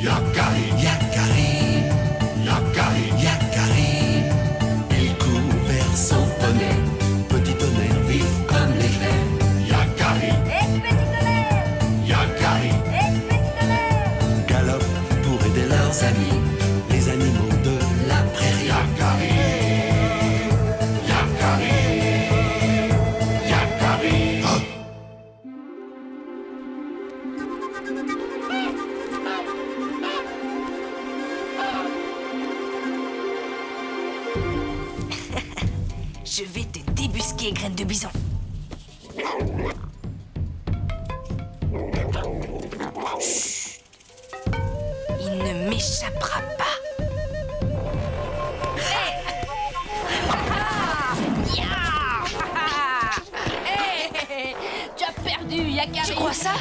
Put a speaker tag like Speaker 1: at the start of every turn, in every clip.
Speaker 1: Yakari, Yakari, Yakari, Yakari. Il court vers son poney, petit tonnerre vif comme l'éclair. Yakari,
Speaker 2: Petit tonnerre,
Speaker 1: Yakari,
Speaker 2: petit tonnerre.
Speaker 1: galope pour aider leurs amis, les animaux de la prairie. Yakari, Yakari, Yakari. Oh.
Speaker 3: Je vais te débusquer, graine de bison. Chut. Il ne m'échappera pas.
Speaker 2: Hey, tu as perdu, Yakari.
Speaker 3: Tu crois ça?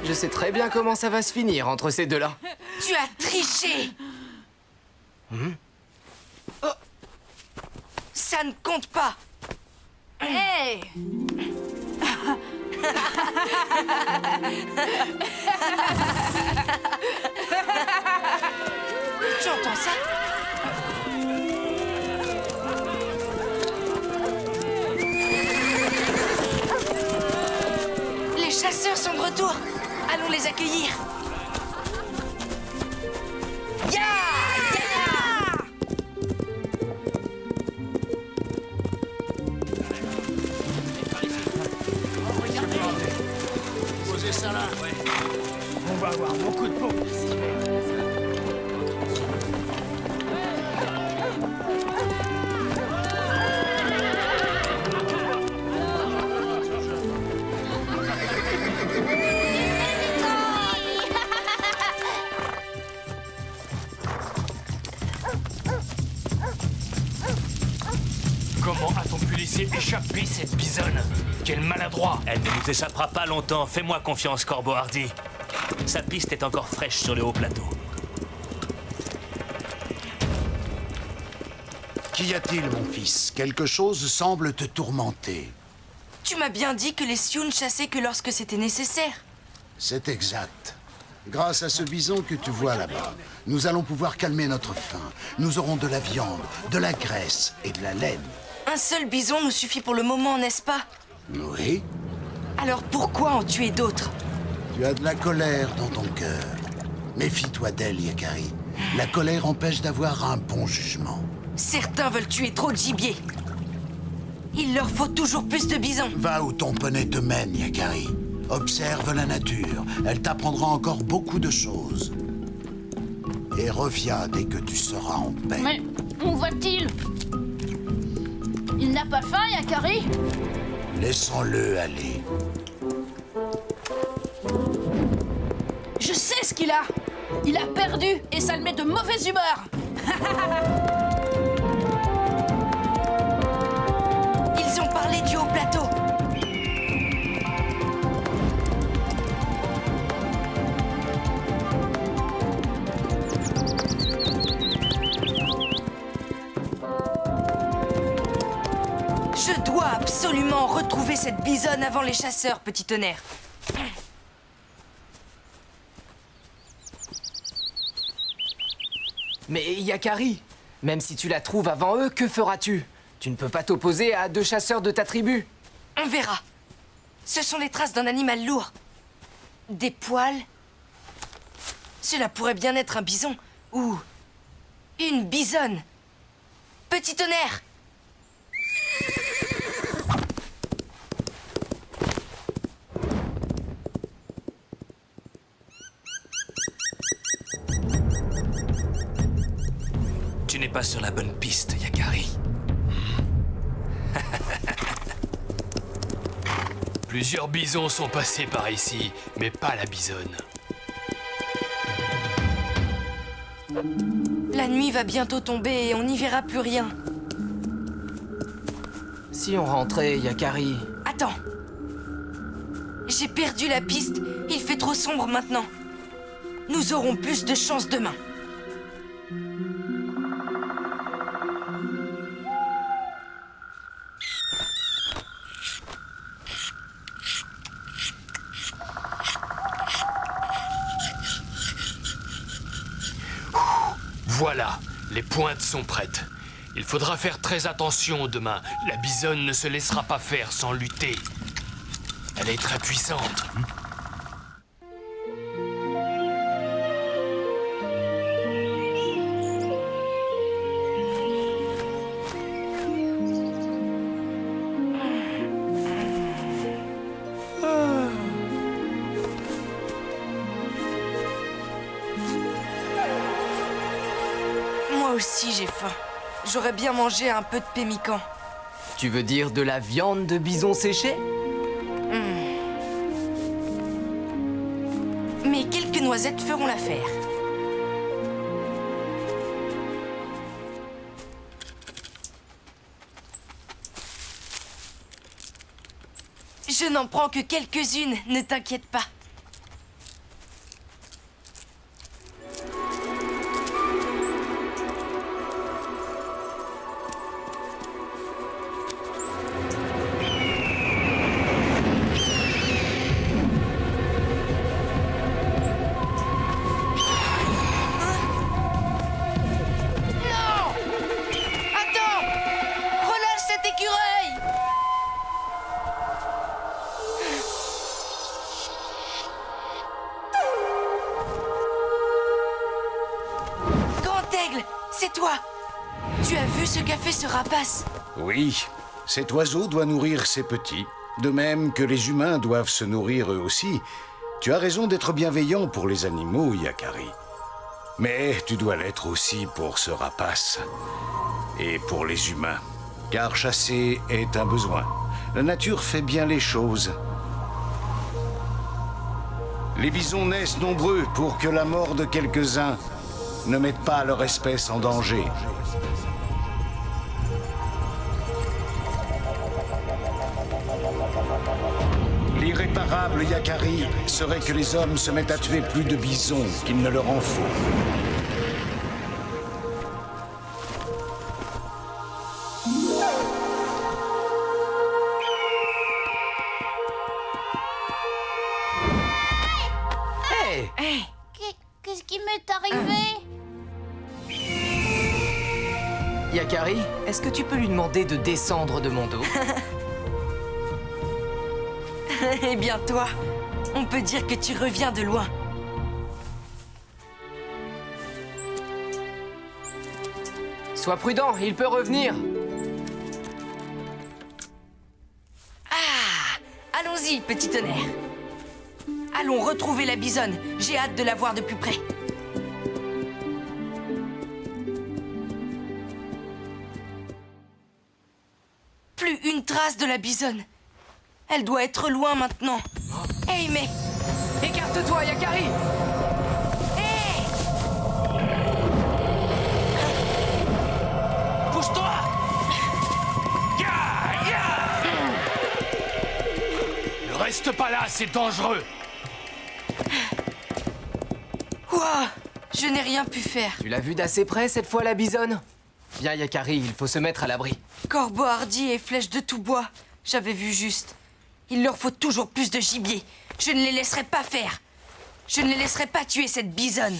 Speaker 4: Je sais très bien comment ça va se finir entre ces deux-là.
Speaker 3: Tu as triché. Oh. Ça ne compte pas.
Speaker 2: Hey,
Speaker 3: Tu entends ça? Les chasseurs sont de retour. Allons les accueillir. Ya! Ya!
Speaker 5: Posez ça là. On va avoir beaucoup de monde ici.
Speaker 6: Comment a ton policier échappé, cette bisonne? Quel maladroit!
Speaker 7: Elle ne nous échappera pas longtemps, fais-moi confiance, Corbeau Hardy. Sa piste est encore fraîche sur le haut plateau.
Speaker 8: Qu'y a-t-il, mon fils? Quelque chose semble te tourmenter.
Speaker 3: Tu m'as bien dit que les Sioux chassaient que lorsque c'était nécessaire.
Speaker 8: C'est exact. Grâce à ce bison que tu vois là-bas, nous allons pouvoir calmer notre faim. Nous aurons de la viande, de la graisse et de la laine.
Speaker 3: Un seul bison nous suffit pour le moment, n'est-ce pas?
Speaker 8: Oui,
Speaker 3: Alors pourquoi en tuer d'autres?
Speaker 8: tu as de la colère dans ton cœur. Méfie-toi d'elle, Yakari. La colère empêche d'avoir un bon jugement.
Speaker 3: Certains veulent tuer trop de gibier. Il leur faut toujours plus de bisons.
Speaker 8: Va où ton poney te mène, Yakari. Observe la nature. Elle t'apprendra encore beaucoup de choses. Et reviens dès que tu seras en paix.
Speaker 2: mais où va-t-il? Il n'a pas faim, Yakari?
Speaker 8: Laissons-le aller.
Speaker 2: Je sais ce qu'il a. Il a perdu et ça le met de mauvaise humeur.
Speaker 3: Ils ont parlé du haut plateau. Je dois absolument retrouver cette bisonne avant les chasseurs, petit tonnerre.
Speaker 4: Mais Yakari, même si tu la trouves avant eux, que feras-tu? Tu ne peux pas t'opposer à deux chasseurs de ta tribu.
Speaker 3: On verra. Ce sont les traces d'un animal lourd. Des poils. Cela pourrait bien être un bison ou une bisonne. Petit tonnerre.
Speaker 7: Tu n'es pas sur la bonne piste, Yakari.
Speaker 6: Plusieurs bisons sont passés par ici, mais pas la bisonne.
Speaker 3: La nuit va bientôt tomber et on n'y verra plus rien.
Speaker 4: Si on rentrait, Yakari...
Speaker 3: Attends. J'ai perdu la piste. Il fait trop sombre maintenant. nous aurons plus de chance demain.
Speaker 6: Voilà, les pointes sont prêtes. Il faudra faire très attention demain. La bisonne ne se laissera pas faire sans lutter. Elle est très puissante.
Speaker 3: Moi aussi, j'ai faim. J'aurais bien mangé un peu de pémican.
Speaker 4: Tu veux dire de la viande de bison séchée?
Speaker 3: Mais quelques noisettes feront l'affaire. Je n'en prends que quelques-unes, ne t'inquiète pas. Attends! Relâche cet écureuil! Grand Aigle, c'est toi! Tu as vu ce qu'a fait ce rapace?
Speaker 8: Oui, cet oiseau doit nourrir ses petits, de même que les humains doivent se nourrir eux aussi. Tu as raison d'être bienveillant pour les animaux, Yakari. Mais tu dois l'être aussi pour ce rapace. Et pour les humains. Car chasser est un besoin. La nature fait bien les choses. Les bisons naissent nombreux pour que la mort de quelques-uns ne mette pas leur espèce en danger. L'irréparable, Yakari, serait que les hommes se mettent à tuer plus de bisons qu'il ne leur en faut.
Speaker 4: Hey!
Speaker 9: Qu'est-ce qui m'est arrivé?
Speaker 4: Yakari, est-ce que tu peux lui demander de descendre de mon dos?
Speaker 3: Eh bien toi, on peut dire que tu reviens de loin.
Speaker 4: Sois prudent, il peut revenir.
Speaker 3: Allons-y, petit tonnerre. Allons retrouver la bisonne. J'ai hâte de la voir de plus près. Plus une trace de la bisonne. Elle doit être loin maintenant. Hey, mais...
Speaker 4: Écarte-toi, Yakari!
Speaker 3: Hey!
Speaker 6: Pousse-toi! Ne reste pas là, c'est dangereux.
Speaker 3: Ouah, je n'ai rien pu faire.
Speaker 4: Tu l'as vu d'assez près cette fois, la bisonne? Viens, Yakari, il faut se mettre à l'abri.
Speaker 3: Corbeau hardi et flèches de tout bois. J'avais vu juste. Il leur faut toujours plus de gibier. Je ne les laisserai pas faire. Je ne les laisserai pas tuer cette bisonne.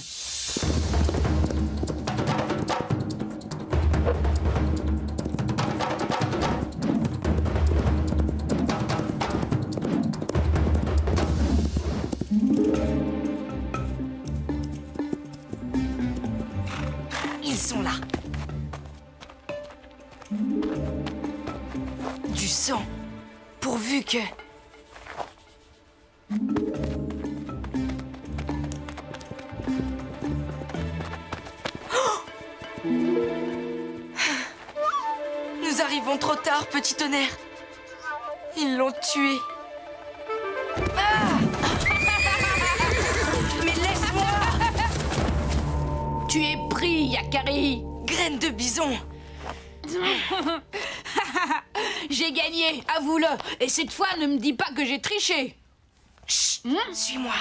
Speaker 3: Ils sont là. Du sang. Pourvu que... Nous arrivons trop tard, petit tonnerre. Ils l'ont tué. Ah! Mais laisse-moi!
Speaker 2: Tu es pris, Yakari.
Speaker 3: Graine de bison.
Speaker 2: J'ai gagné, avoue-le. Et cette fois, ne me dis pas que j'ai triché.
Speaker 3: Chut, suis-moi.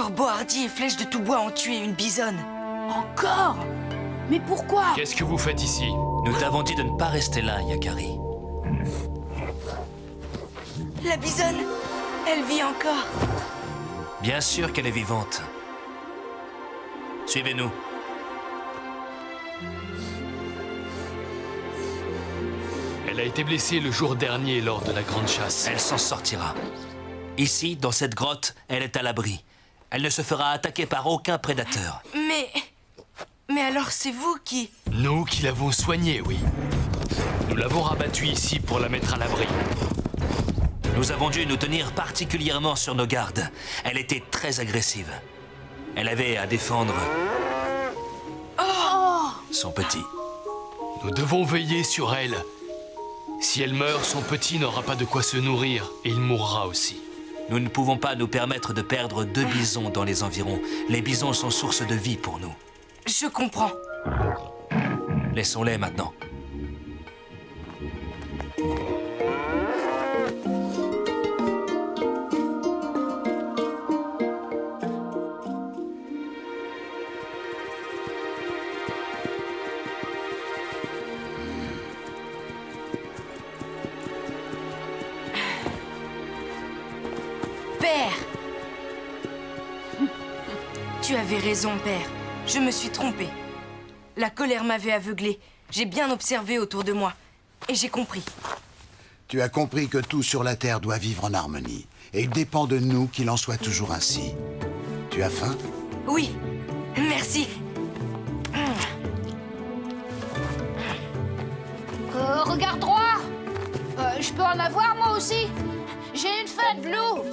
Speaker 3: Corbeau Hardy et Flèche de tout bois ont tué une bisonne.
Speaker 2: Encore? Mais pourquoi?
Speaker 6: Qu'est-ce que vous faites ici?
Speaker 7: Nous t'avons dit de ne pas rester là, Yakari.
Speaker 3: La bisonne, elle vit encore.
Speaker 7: Bien sûr qu'elle est vivante. Suivez-nous.
Speaker 6: Elle a été blessée le jour dernier lors de la grande chasse.
Speaker 7: Elle s'en sortira. Ici, dans cette grotte, elle est à l'abri. Elle ne se fera attaquer par aucun prédateur.
Speaker 3: Mais alors c'est vous qui...
Speaker 6: Nous qui l'avons soignée, oui. Nous l'avons rabattue ici pour la mettre à l'abri.
Speaker 7: Nous avons dû nous tenir particulièrement sur nos gardes. Elle était très agressive. Elle avait à défendre... son petit.
Speaker 6: Nous devons veiller sur elle. Si elle meurt, son petit n'aura pas de quoi se nourrir et il mourra aussi.
Speaker 7: Nous ne pouvons pas nous permettre de perdre 2 bisons dans les environs. Les bisons sont source de vie pour nous.
Speaker 3: Je comprends.
Speaker 7: Laissons-les maintenant.
Speaker 3: Père! Tu avais raison, Père. Je me suis trompée. La colère m'avait aveuglée. J'ai bien observé autour de moi. Et j'ai compris.
Speaker 10: Tu as compris que tout sur la Terre doit vivre en harmonie. Et il dépend de nous qu'il en soit toujours ainsi. Tu as faim?
Speaker 3: Oui. Merci.
Speaker 9: Regarde droit. Je peux en avoir moi aussi. J'ai une faim de l'eau.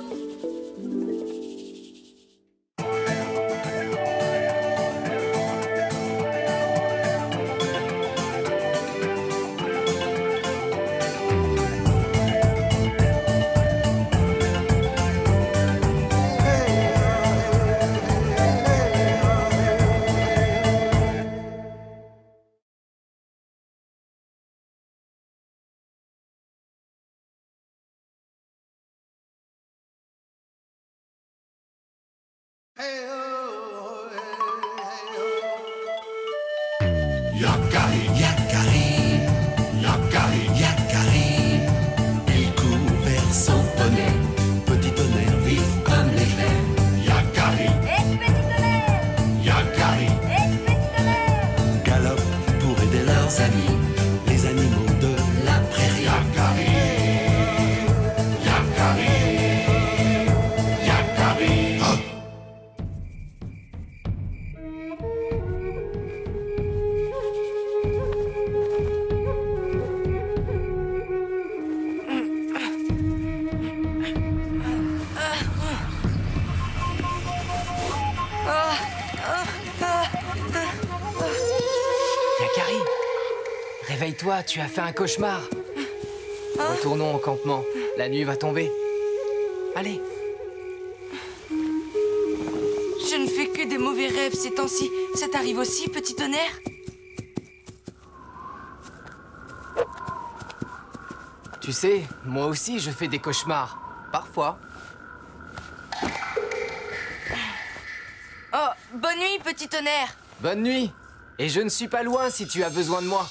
Speaker 1: Yakari, Yakari, Yakari, Yakari. Il court vers son poney, petit tonnerre vif comme l'éclair. Yakari, Yakari, galope pour aider leurs amis, les animaux de la prairie. Yakari, Yakari, Yakari. Oh.
Speaker 4: Yakari, réveille-toi, tu as fait un cauchemar. Retournons au campement, la nuit va tomber. Allez.
Speaker 3: Je ne fais que des mauvais rêves ces temps-ci. Ça t'arrive aussi, petit tonnerre?
Speaker 4: Tu sais, moi aussi je fais des cauchemars. Parfois.
Speaker 3: Oh, bonne nuit, petit tonnerre.
Speaker 4: Bonne nuit. Et je ne suis pas loin si tu as besoin de moi.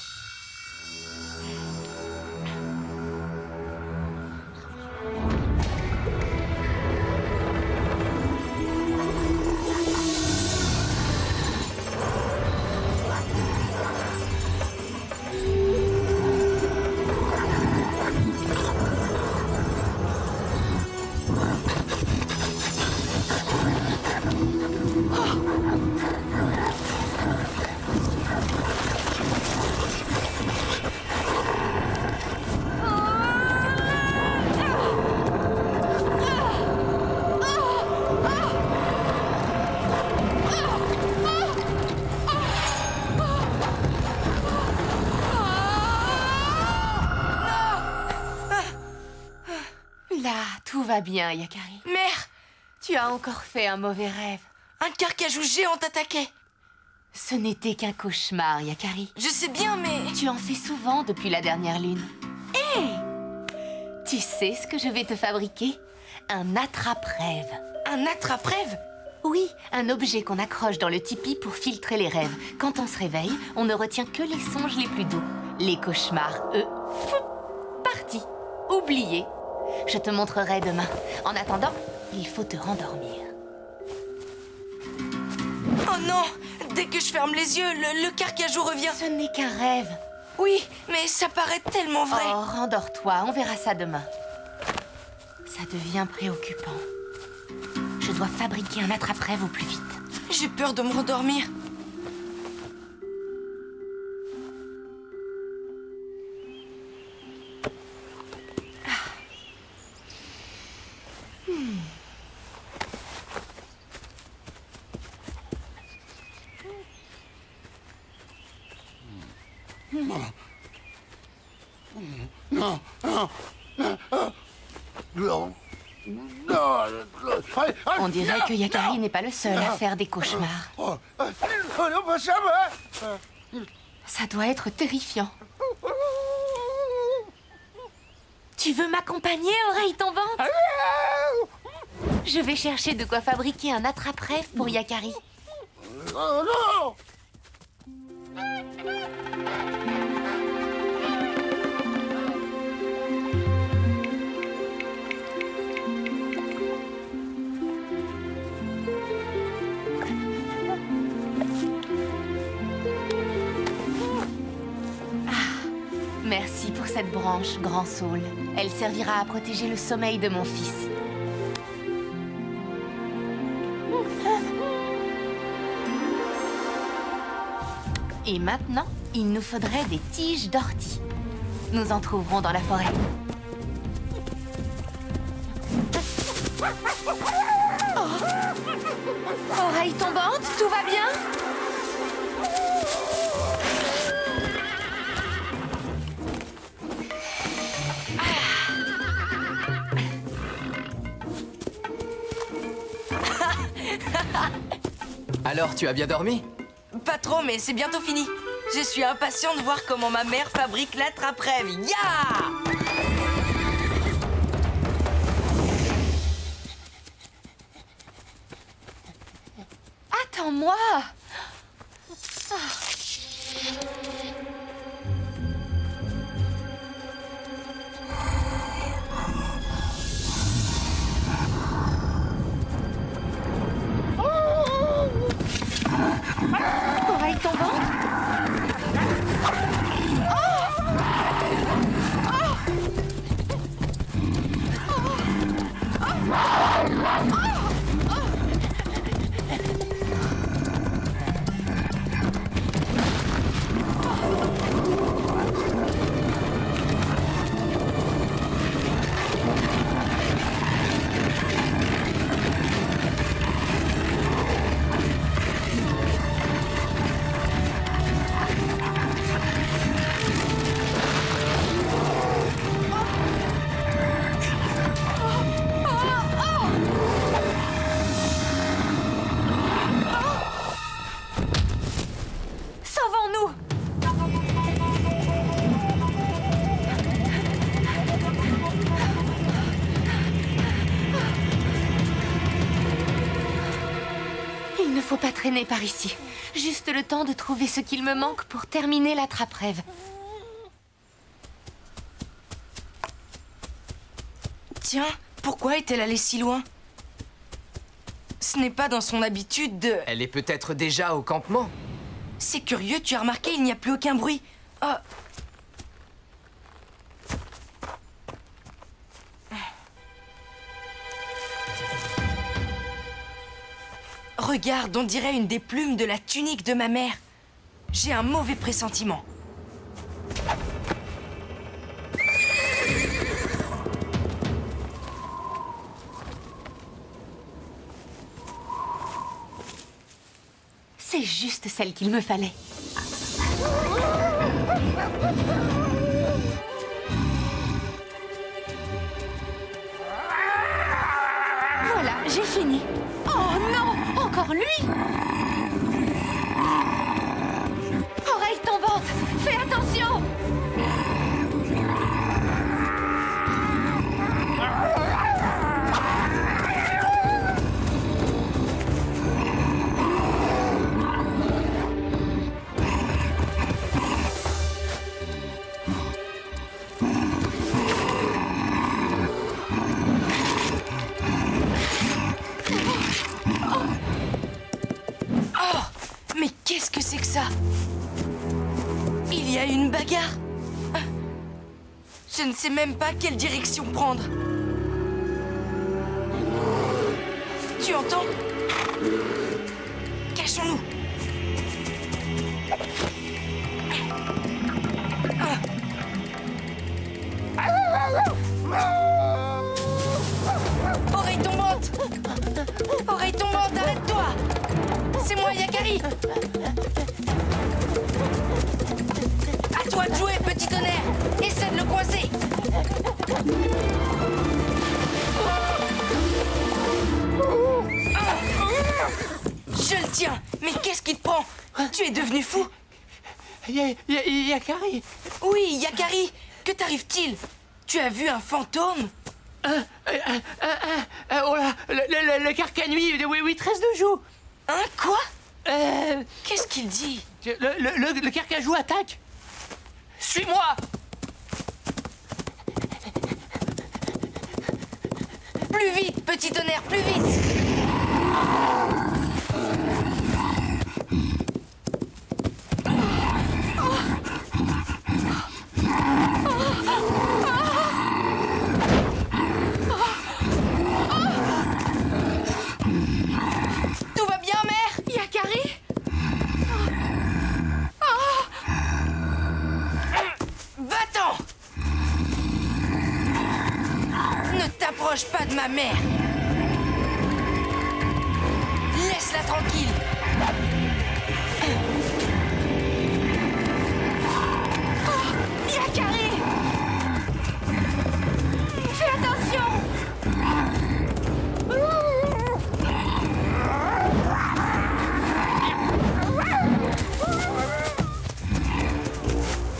Speaker 11: Là, tout va bien, Yakari.
Speaker 3: Mère,
Speaker 11: Tu as encore fait un mauvais rêve.
Speaker 3: un carcajou géant t'attaquait.
Speaker 11: Ce n'était qu'un cauchemar, Yakari.
Speaker 3: Je sais bien, mais...
Speaker 11: Tu en fais souvent depuis la dernière lune. Hé! Tu sais ce que je vais te fabriquer? Un attrape-rêve.
Speaker 3: Un attrape-rêve?
Speaker 11: Oui, un objet qu'on accroche dans le tipi pour filtrer les rêves. Quand on se réveille, on ne retient que les songes les plus doux. Les cauchemars, eux, partis, oubliés. Je te montrerai demain. En attendant, il faut te rendormir.
Speaker 3: Oh non! Dès que je ferme les yeux, le carcajou revient.
Speaker 11: Ce n'est qu'un rêve.
Speaker 3: Oui, mais ça paraît tellement vrai.
Speaker 11: Oh, rendors-toi, on verra ça demain. Ça devient préoccupant. Je dois fabriquer un attrape-rêve au plus vite.
Speaker 3: J'ai peur de me rendormir.
Speaker 11: On dirait que Yakari n'est pas le seul à faire des cauchemars. Ça doit être terrifiant. Tu veux m'accompagner, oreille tombante? Je vais chercher de quoi fabriquer un attrape-rêve pour Yakari. Merci pour cette branche, Grand Saule. Elle servira à protéger le sommeil de mon fils. Et maintenant, il nous faudrait des tiges d'ortie. Nous en trouverons dans la forêt. Oh. Oreille tombante, tout va bien?
Speaker 4: Alors, tu as bien dormi?
Speaker 3: Pas trop, mais c'est bientôt fini. Je suis impatient de voir comment ma mère fabrique l'attrape-rêve. Ya!
Speaker 11: Attends-moi! Oreille tombante? Sauvons-nous! Il ne faut pas traîner par ici. Juste le temps de trouver ce qu'il me manque pour terminer l'attrape-rêve.
Speaker 3: Tiens, pourquoi est-elle allée si loin? Ce n'est pas dans son habitude de...
Speaker 4: Elle est peut-être déjà au campement.
Speaker 3: C'est curieux, tu as remarqué, il n'y a plus aucun bruit. Oh. Regarde, on dirait une des plumes de la tunique de ma mère. J'ai un mauvais pressentiment.
Speaker 11: C'est juste celle qu'il me fallait. Voilà, j'ai fini. Oh non, encore lui! Oreille tombante, fais attention!
Speaker 3: ça? Il y a une bagarre. Je ne sais même pas quelle direction prendre. Tu entends? Cachons-nous. Oreille tombante! Oreille tombante, arrête-toi! C'est moi, Yakari! À toi de jouer, petit tonnerre! Essaie de le coincer! Je le tiens! Mais qu'est-ce qui te prend? Tu es devenu fou?
Speaker 4: Yakari.
Speaker 3: Oui, Yakari! Que t'arrive-t-il? Tu as vu un fantôme?
Speaker 4: Oh là, le carcanui, oui, 13 de joue.
Speaker 3: Hein, quoi? Qu'est-ce qu'il dit?
Speaker 4: Le carcajou attaque. Suis-moi.
Speaker 3: Plus vite, petit tonnerre, plus vite! Tout va bien, mère?
Speaker 2: Yakari?
Speaker 3: Va-t'en! Ne t'approche pas de ma mère! Laisse-la tranquille!
Speaker 2: Yakari! Fais attention!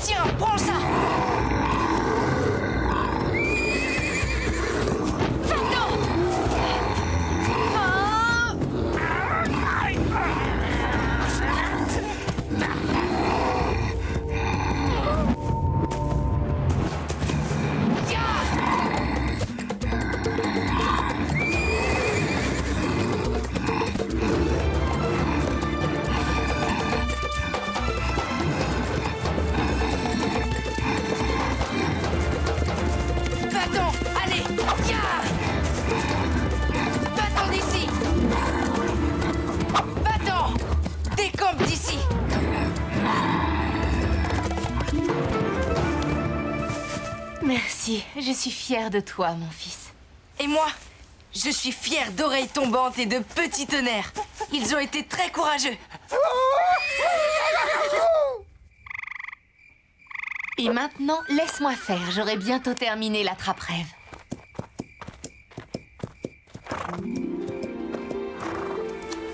Speaker 3: Tiens, prends ça!
Speaker 2: Va-t'en!
Speaker 3: Va-t'en! Allez! Ya! Va-t'en d'ici! Va-t'en! Décampe d'ici!
Speaker 11: Merci, je suis fière de toi, mon fils.
Speaker 3: Et moi, je suis fière d'Oreille Tombante et de Petit Tonnerre. Ils ont été très courageux.
Speaker 11: Et maintenant, laisse-moi faire, j'aurai bientôt terminé la trappe-rêve.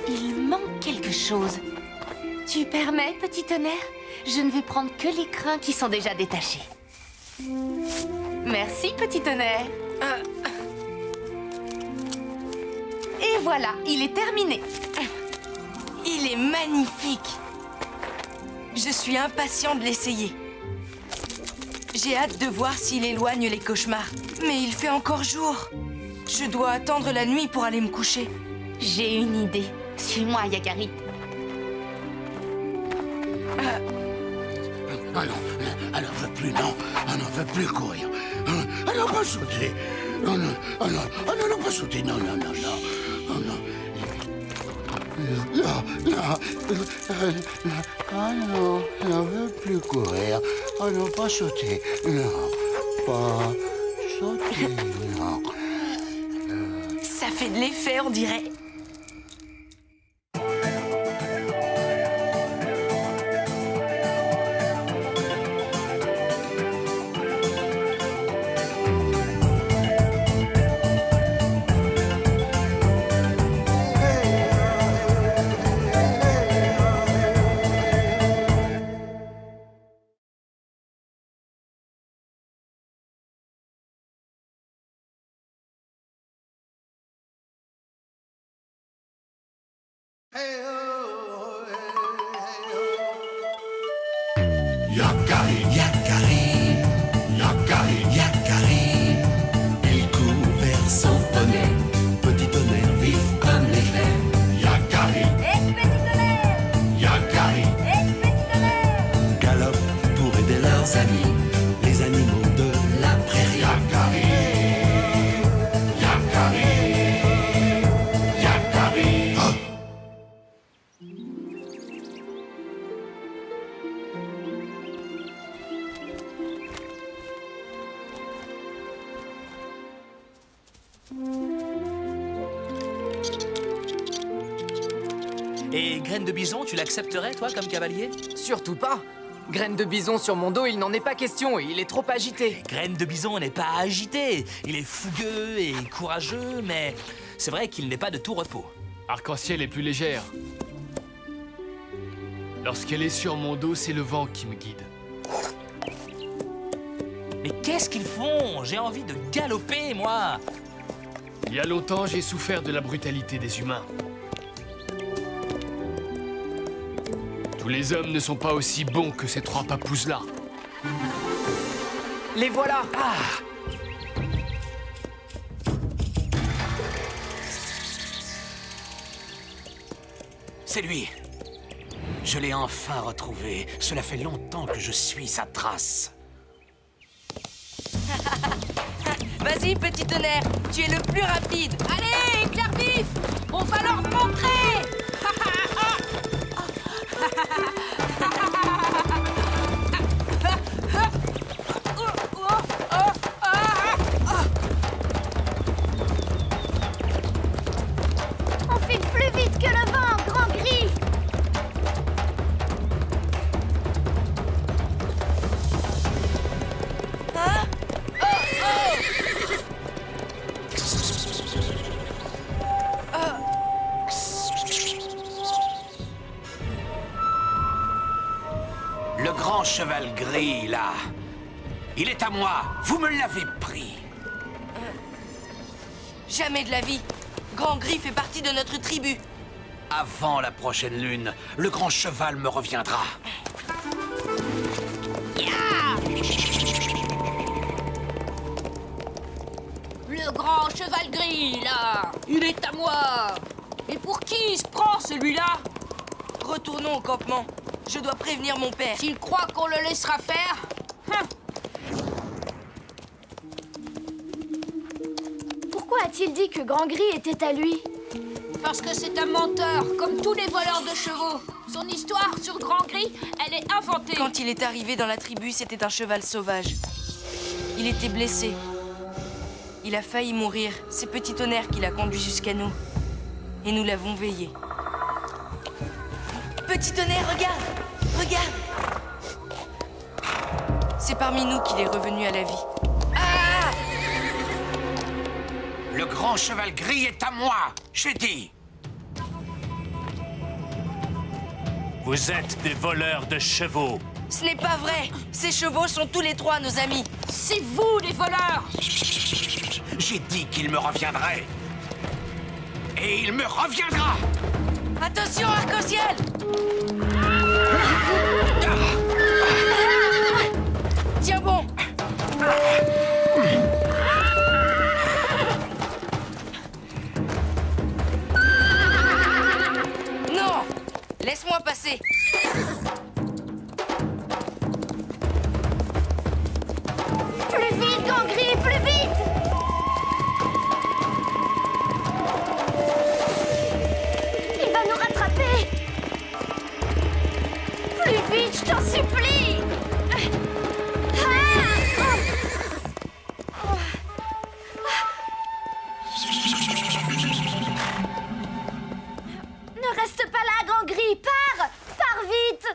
Speaker 11: Il manque quelque chose. Tu permets, petit tonnerre? Je ne vais prendre que les crins qui sont déjà détachés. Merci, petit tonnerre. Et voilà, il est terminé.
Speaker 3: Il est magnifique. Je suis impatient de l'essayer. J'ai hâte de voir s'il éloigne les cauchemars. Mais il fait encore jour. Je dois attendre la nuit pour aller me coucher.
Speaker 11: J'ai une idée. Suis-moi, Yakari.
Speaker 10: Ah non, elle n'en veut plus, non. Elle n'en veut plus courir. Elle n'a pas sauté. Non, non, oh non, oh non, non, pas sauté. Non, non, non, non. Oh non. Non, non. Ah non, elle n'en veut plus courir. Oh non, pas sauter. Non, pas sauter, non.
Speaker 3: Ça fait de l'effet, on dirait.
Speaker 1: Yakari, Yakari, Yakari, Yakari. Il court vers son poney. Petit tonnerre vif comme l'éclair. Yakari,
Speaker 9: Hé, petit tonnerre!
Speaker 1: Yakari,
Speaker 9: Hé,
Speaker 7: Et Graine de Bison, tu l'accepterais, toi, comme cavalier?
Speaker 4: Surtout pas. Graine de bison sur mon dos, il n'en est pas question, il est trop agité.
Speaker 7: Graine de Bison n'est pas agité. Il est fougueux et courageux, mais c'est vrai qu'il n'est pas de tout repos.
Speaker 6: Arc-en-ciel est plus légère. Lorsqu'elle est sur mon dos, c'est le vent qui me guide.
Speaker 7: Mais qu'est-ce qu'ils font? J'ai envie de galoper, moi.
Speaker 6: Il y a longtemps, j'ai souffert de la brutalité des humains. Tous les hommes ne sont pas aussi bons que ces trois papouses-là.
Speaker 4: Les voilà.
Speaker 7: Ah!
Speaker 5: C'est lui. Je l'ai enfin retrouvé. Cela fait longtemps que je suis sa trace.
Speaker 3: Vas-y, petit tonnerre, tu es le plus rapide.
Speaker 2: Allez, éclair vif! On va leur montrer!
Speaker 9: On file plus vite que le vent, Grand Gris.
Speaker 5: Le grand cheval gris, là. Il est à moi. Vous me l'avez pris.
Speaker 3: Jamais de la vie. Grand Gris fait partie de notre tribu.
Speaker 5: Avant la prochaine lune, le grand cheval me reviendra.
Speaker 2: Le grand cheval gris, là! Il est à moi! Et pour qui il se prend, celui-là?
Speaker 3: Retournons au campement. Je dois prévenir mon père.
Speaker 2: S'il croit qu'on le laissera faire?
Speaker 9: Pourquoi a-t-il dit que Grand Gris était à lui?
Speaker 2: Parce que c'est un menteur, comme tous les voleurs de chevaux. Son histoire sur Grand Gris, elle est inventée.
Speaker 3: Quand il est arrivé dans la tribu, c'était un cheval sauvage. Il était blessé. Il a failli mourir. C'est Petit Tonnerre qui l'a conduit jusqu'à nous. Et nous l'avons veillé. Petit Tonnerre, regarde! Regarde! C'est parmi nous qu'il est revenu à la vie. Ah!
Speaker 5: Le grand cheval gris est à moi, j'ai dit.
Speaker 7: Vous êtes des voleurs de chevaux.
Speaker 3: Ce n'est pas vrai! Ces chevaux sont tous les trois nos amis.
Speaker 2: C'est vous, les voleurs!
Speaker 5: J'ai dit qu'il me reviendrait. Et il me reviendra.
Speaker 3: Attention, arc-en-ciel! Tiens bon! Non! Laisse-moi passer!
Speaker 9: Plus vite, Grand Gris, plus vite! Il va nous rattraper! Plus vite, je t'en supplie! Ne reste pas là, Grand Gris! Pars! Pars vite!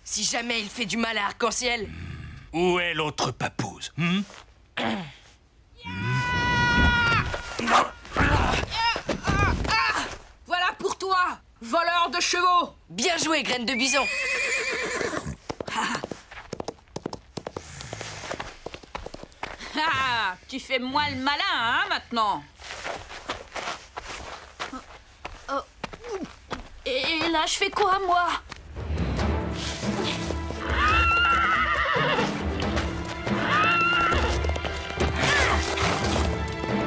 Speaker 3: Si jamais il fait du mal à arc-en-ciel,
Speaker 7: Où est l'autre papouze?
Speaker 2: Voilà pour toi, voleur de chevaux!
Speaker 3: bien joué, Graine de Bison!
Speaker 2: Ah, tu fais moins le malin, hein, maintenant? Et là, je fais quoi, moi?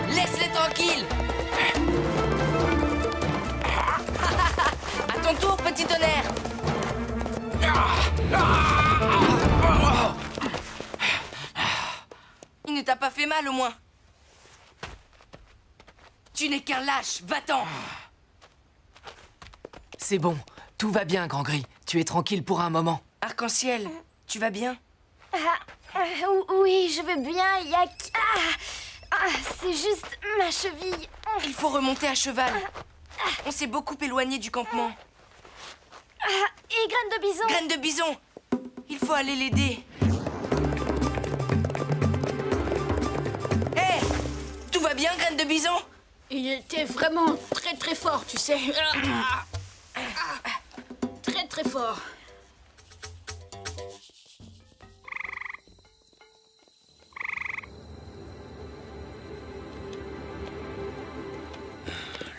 Speaker 3: Laisse-les tranquilles! À ton tour, Petit Tonnerre! Il ne t'a pas fait mal, au moins. Tu n'es qu'un lâche, va-t'en!
Speaker 4: C'est bon, tout va bien, Grand Gris. Tu es tranquille pour un moment.
Speaker 3: Arc-en-ciel, tu vas bien?
Speaker 9: Oui, je vais bien. Il y a... c'est juste ma cheville.
Speaker 3: Il faut remonter à cheval. On s'est beaucoup éloigné du campement.
Speaker 9: Et Graine de Bison?
Speaker 3: Graine de Bison! Il faut aller l'aider. Hé! Tout va bien, Graine de Bison?
Speaker 2: Il était vraiment très fort, tu sais. Très fort.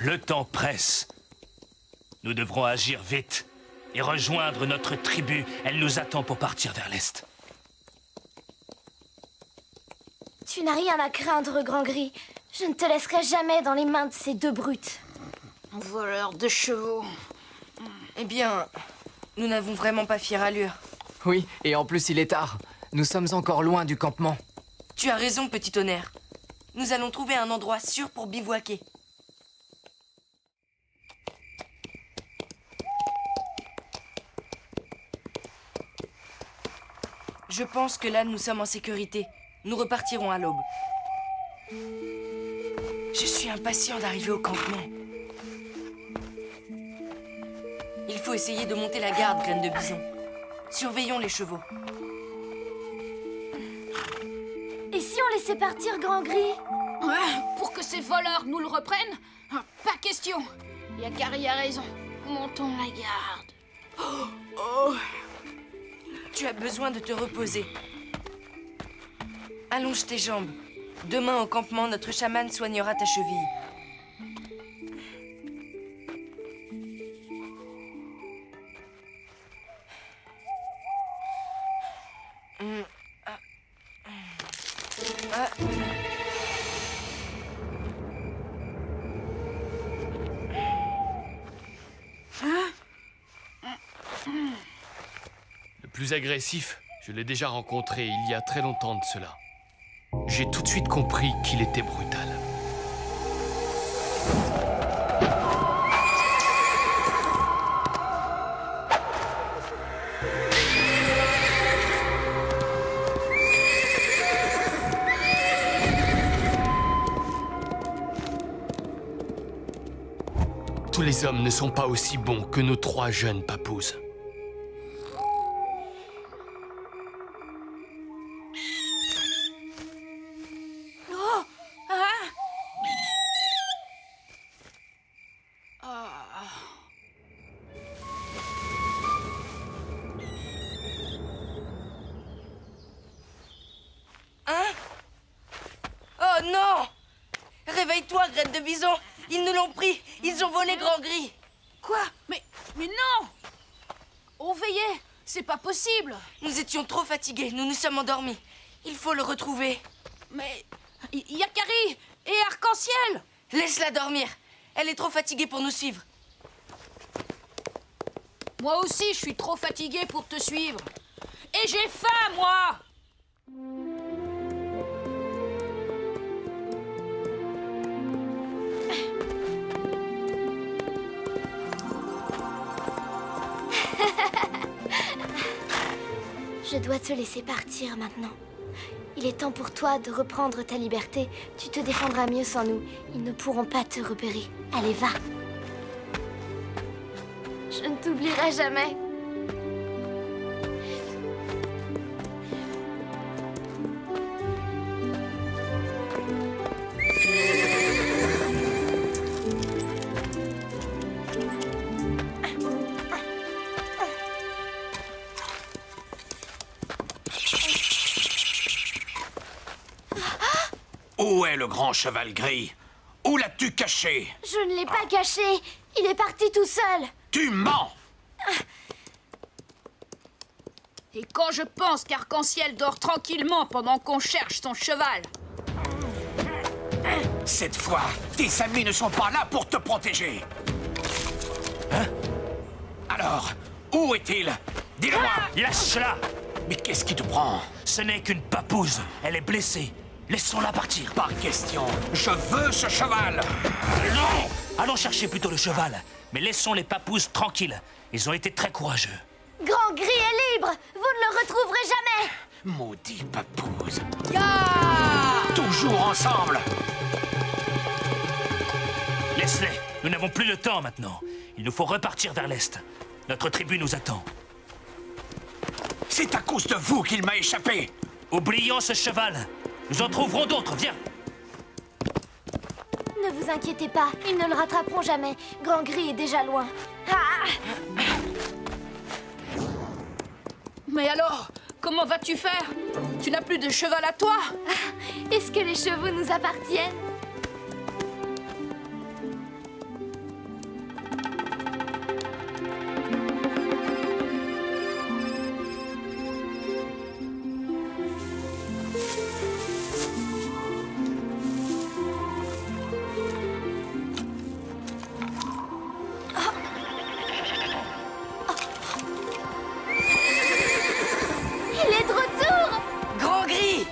Speaker 7: Le temps presse. Nous devrons agir vite et rejoindre notre tribu. Elle nous attend pour partir vers l'est.
Speaker 9: Tu n'as rien à craindre, Grand Gris. Je ne te laisserai jamais dans les mains de ces deux brutes.
Speaker 2: Voleur de chevaux.
Speaker 3: Eh bien, nous n'avons vraiment pas fière allure.
Speaker 4: Oui, et en plus il est tard. Nous sommes encore loin du campement.
Speaker 3: Tu as raison, petit tonnerre. Nous allons trouver un endroit sûr pour bivouaquer. Je pense que là, nous sommes en sécurité. Nous repartirons à l'aube. Je suis impatient d'arriver au campement. Il faut essayer de monter la garde, Graine de Bison. Surveillons les chevaux.
Speaker 9: Et si on laissait partir Grand Gris?
Speaker 2: Ouais, pour que ces voleurs nous le reprennent? Pas question. Yakari a raison. Montons la garde.
Speaker 3: Tu as besoin de te reposer. Allonge tes jambes. Demain, au campement, notre chaman soignera ta cheville.
Speaker 6: Le plus agressif, je l'ai déjà rencontré il y a très longtemps de cela. J'ai tout de suite compris qu'il était brutal. Tous les hommes ne sont pas aussi bons que nos 3 jeunes papouses.
Speaker 3: Oh non! Réveille-toi, Graine de Bison! Ils nous l'ont pris! Ils ont volé Grand Gris!
Speaker 2: Quoi? Mais non! On veillait! C'est pas possible!
Speaker 3: Nous étions trop fatigués, nous nous sommes endormis. Il faut le retrouver.
Speaker 2: Mais... Yakari! Et Arc-en-Ciel!
Speaker 3: Laisse-la dormir. Elle est trop fatiguée pour nous suivre.
Speaker 2: Moi aussi, je suis trop fatiguée pour te suivre. Et j'ai faim, moi!
Speaker 9: Je dois te laisser partir maintenant. Il est temps pour toi de reprendre ta liberté. Tu te défendras mieux sans nous. Ils ne pourront pas te repérer. Allez, va. Je ne t'oublierai jamais.
Speaker 5: Où est le grand cheval gris? Où l'as-tu caché?
Speaker 9: Je ne l'ai pas caché. Il est parti tout seul.
Speaker 5: Tu mens!
Speaker 2: Et quand je pense qu'Arc-en-Ciel dort tranquillement pendant qu'on cherche son cheval.
Speaker 5: Cette fois, tes amis ne sont pas là pour te protéger. Hein? Alors, où est-il? Dis-le-moi!
Speaker 7: Lâche-la!
Speaker 5: Mais qu'est-ce qui te prend?
Speaker 7: Ce n'est qu'une papouze. Elle est blessée. Laissons-la partir.
Speaker 5: Pas question. Je veux ce cheval.
Speaker 7: Non! Allons chercher plutôt le cheval. Mais laissons les papouses tranquilles. Ils ont été très courageux.
Speaker 9: Grand Gris est libre. Vous ne le retrouverez jamais.
Speaker 5: Maudit papouze.
Speaker 3: Ya!
Speaker 5: Toujours ensemble.
Speaker 7: Laisse-les. Nous n'avons plus de temps maintenant. Il nous faut repartir vers l'est. Notre tribu nous attend.
Speaker 5: C'est à cause de vous qu'il m'a échappé.
Speaker 7: Oublions ce cheval. Nous en trouverons d'autres. Viens.
Speaker 9: Ne vous inquiétez pas, ils ne le rattraperont jamais. Grand Gris est déjà loin. Ah!
Speaker 2: Mais alors, comment vas-tu faire? Tu n'as plus de cheval à toi?
Speaker 9: Est-ce que les chevaux nous appartiennent? Il est de retour!
Speaker 3: Grand Gris!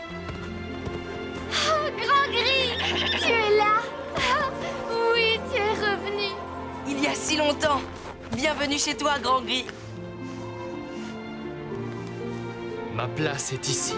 Speaker 9: Oh, Grand Gris! Tu es là! Ah, oui, tu es revenu!
Speaker 3: Il y a si longtemps. Bienvenue chez toi, Grand Gris.
Speaker 6: Ma place est ici.